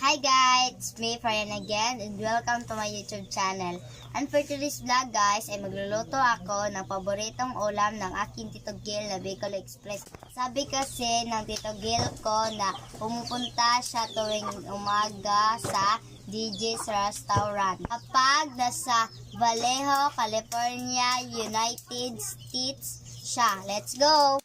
Hi guys, it's me Farian again and welcome to my YouTube channel. And for today's vlog guys ay magluluto ako ng paboritong ulam ng aking Tito Gill na Bicol Express. Sabi kasi ng Tito Gill ko na pumupunta siya tuwing umaga sa DJ's Restaurant. Kapag nasa Vallejo, California, United States siya. Let's go!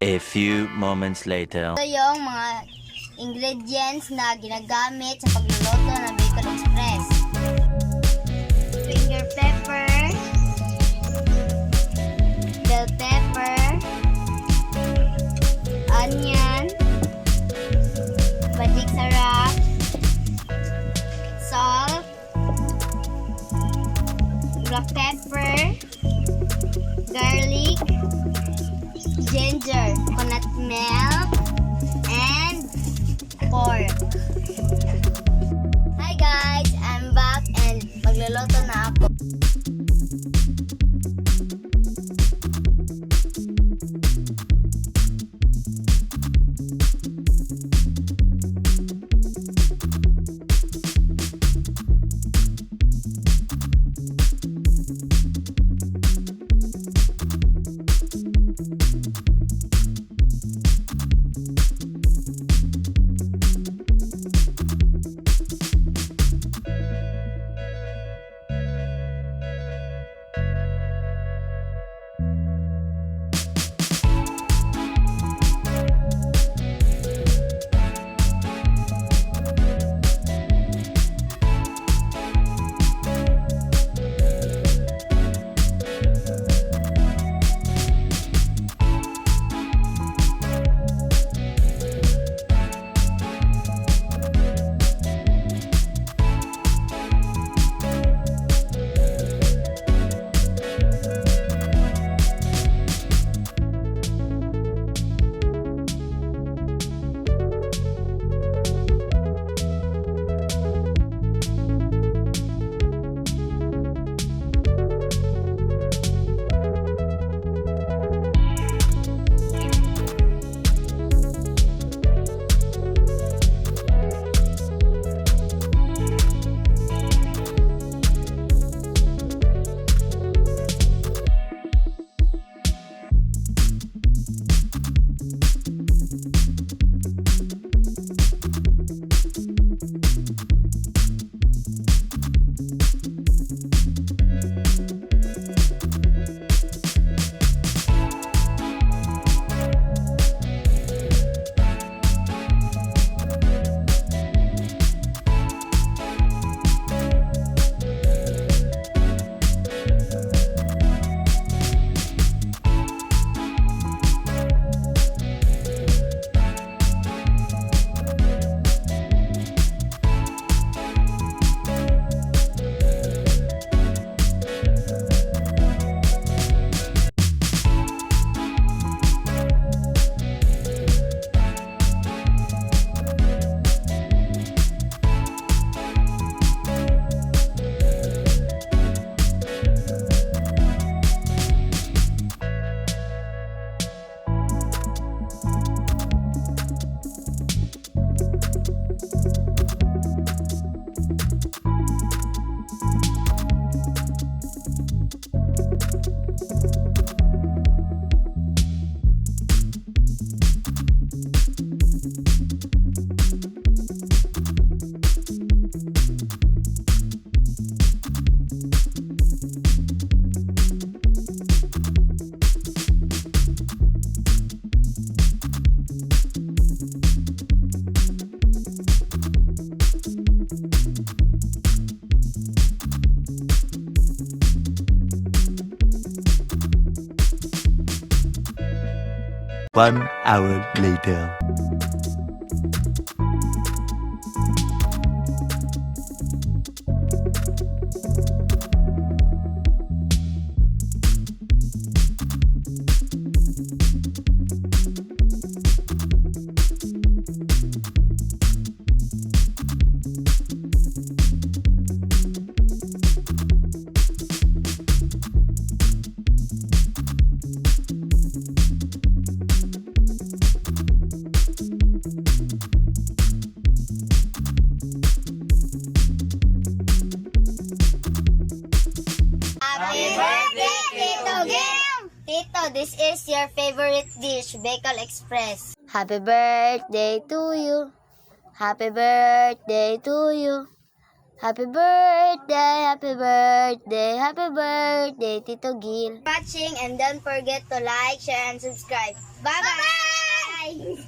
A few moments later. Ito yung mga ingredients na ginagamit sa pagluluto ng Bicol Express. Finger pepper, bell pepper, onion, magic sarap, salt, black pepper, garlic, ginger, coconut milk, and pork. Hi guys, I'm back and magluluto na ako. One hour later. Tito, this is your favorite dish, Bicol Express. Happy birthday to you. Happy birthday to you. Happy birthday, happy birthday, happy birthday, Tito Gill. Watching and don't forget to like, share, and subscribe. Bye-bye!